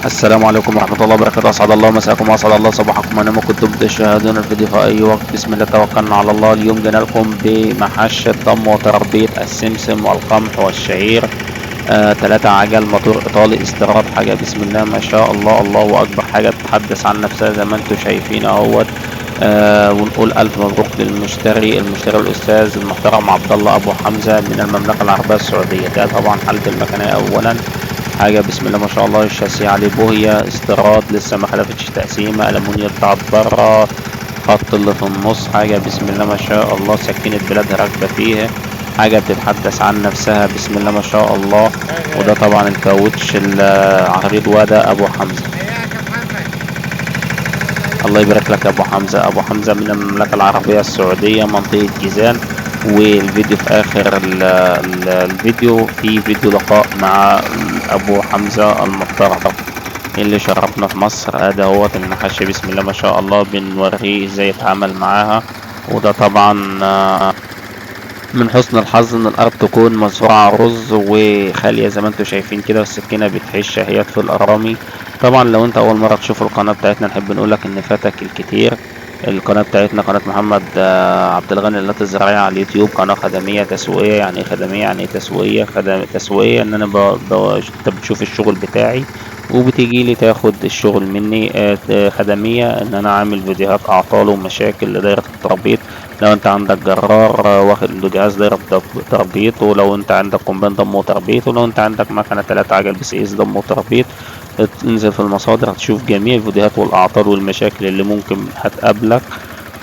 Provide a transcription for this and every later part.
السلام عليكم ورحمة الله وبركاته. أسعد الله مساكم وأسعد الله صباحكم أينما كنتم تشاهدون الفيديو في أي وقت. بسم الله توكلنا على الله. اليوم جينا لكم بمحشة ضم وتربية السمسم والقمح والشعير. 3 عجل موتور إيطالي استيراد. حاجة بسم الله ما شاء الله، الله أكبر. حاجة تتحدث عن نفسها زي ما انتم شايفين اهوت. ونقول ألف مبروك للمشتري الأستاذ المحترم عبد الله أبو حمزة من المملكة العربية السعودية. ده طبعا حالة المكنة أولا. حاجة بسم الله ما شاء الله. الشاسيه عليه بوهية استيراد، لسه ما خلفتش تقسيمة. ألمونيا بتاعت بره، خط اللي في النص. حاجة بسم الله ما شاء الله. سكينة بلاد راكبة فيها. حاجة بتتحدث عن نفسها بسم الله ما شاء الله. وده طبعا الكاوتش العريض، وده أبو حمزة. الله يبارك لك يا أبو حمزة. أبو حمزة من المملكة العربية السعودية، منطقة جيزان. والفيديو في آخر الفيديو في فيديو لقاء مع أبو حمزة المحترم اللي شرفنا في مصر. ادي اهوت المحاشي بسم الله ما شاء الله، بنوريه ازاي يتعامل معاها. وده طبعا من حسن الحظ ان الارض تكون مزروعة رز وخالية زي ما انتم شايفين كده، والسكينة بتحش اهيت في الارامي. طبعا لو انت اول مرة تشوف القناة بتاعتنا نحب نقولك ان فاتك الكتير. القناة بتاعتنا قناة محمد عبد الغني للات الزراعية على اليوتيوب. قناة خدمية تسويقية. يعني ايه خدمية؟ يعني ايه تسويقية؟ تسويقية ان انا انت بتشوف الشغل بتاعي وبتيجي لي تاخد الشغل مني. خدمية ان انا عامل فيديوهات اعطال ومشاكل لدايرة التربيط. لو انت عندك جرار واخد عنده جهاز دايرة تربيط، ولو انت عندك كومباين ضم وتربيط، ولو انت عندك مكنة 3 عجل بي سي اس ضم وتربيط، انزل في المصادر هتشوف جميع الفيديوهات والاعطال والمشاكل اللي ممكن هتقابلك.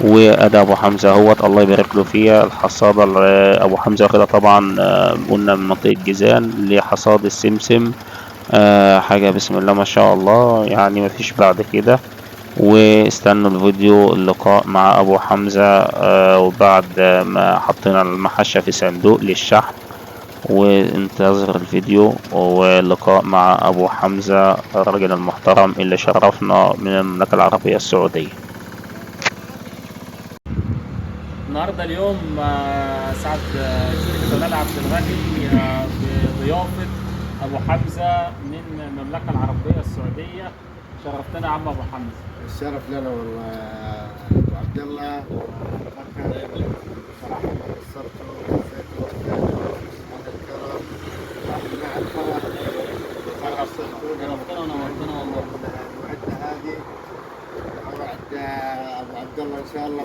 وادي ابو حمزه اهوت، الله يبارك له فيها. الحصاده ابو حمزه واخدها طبعا قلنا من منطقه جيزان لحصاد السمسم. حاجه بسم الله ما شاء الله، يعني مفيش بعد كده. واستنوا الفيديو اللقاء مع ابو حمزة وبعد ما حطينا المحشة في صندوق للشحن. وانتظر الفيديو واللقاء مع ابو حمزة الراجل المحترم اللي شرفنا من المملكة العربية السعودية. النهارده اليوم سعد شركة جلال عبد الغني بضيافة أبو حمزة من المملكة العربية السعودية. شرفتنا يا عم أبو حمزة. الشرف لنا والله يا ابو عبد الله. صراحه ما قصرتوا وجزيتوا هذا الكرم مع الفرح. شرفتنا ونورتنا والله. وعدنا هذه وعد ابو عبد الله ان شاء الله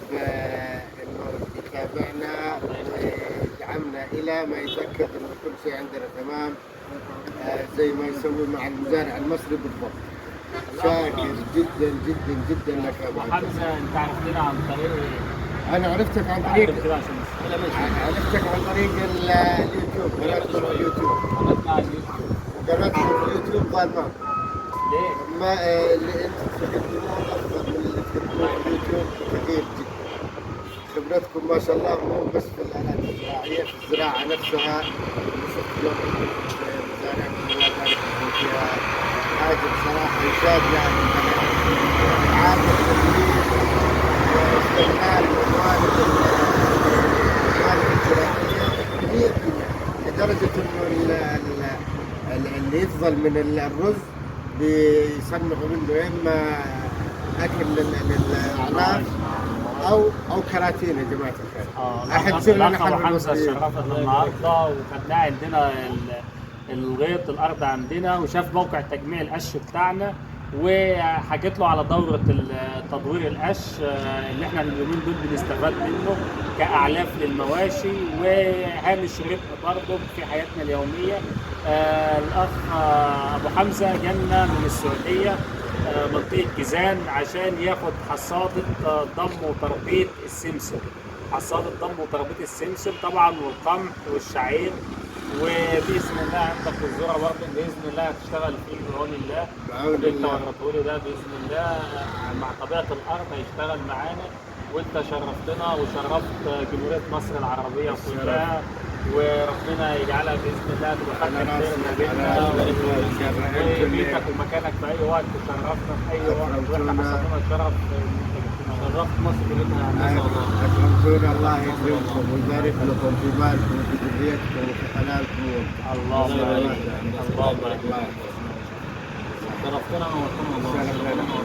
انه يتابعنا ويدعمنا الى ما يتاكد انه كل شيء عندنا تمام، زي ما يسوي مع المزارع المصري بالضبط. شاكر جدا جدا جدا لك يا ابو حمزه. انت عرفتنا عن طريق انا عرفتك عن طريق اليوتيوب. قناتنا اليوتيوب ظالمان. ليه؟ ما اللي انتم تقدموه افضل من اللي تقدموه في اليوتيوب كثير جدا. خبرتكم ما شاء الله مو بس في الالات الزراعيه، في الزراعه نفسها. شفت اليوم مزارعكم الله يبارك فيها، حاجه بصراحه يشاد يعني عادة التدريب واستغلال موارد الزراعيه 100%، لدرجه انه اللي يفضل من الرز بيصنعوا منه يا اما اكل للاعلاف او كراتين. يا جماعه الخير احد تصير لنا ابو حمزه شرفنا النهارده وخدناه عندنا الغيط الارض عندنا، وشاف موقع تجميع القش بتاعنا، وحكيت له على دورة تدوير القش اللي احنا اليومين دول بنستفاد منه كأعلاف للمواشي وهامش ربح برضه في حياتنا اليومية. الأخ أبو حمزة جالنا من السعودية منطقة جيزان عشان ياخد حصادة ضم وتربيط السمسم. حصادة ضم وتربيط السمسم طبعا والقمح والشعير. وباذن الله عندك الذره برضه باذن الله هتشتغل فيه بعون الله. اللي انت وريته لي ده باذن الله مع طبيعه الارض هيشتغل معانا. وانت شرفتنا وشرفت جمهوريه مصر العربيه كلها، وربنا يجعلها باذن الله تبقى فتره خير ما بيننا وبيتك ومكانك في اي وقت. تشرفنا في اي وقت واحنا حصلنا الشرف. شرفت مصر كلها ما شاء الله. أكرمتونا، الله يكرمكم ويبارك لكم في مالكم وفي ذريتكم وفي حلالكم. الله يبارك. الله يبارك. شرفتنا ونورتنا والله.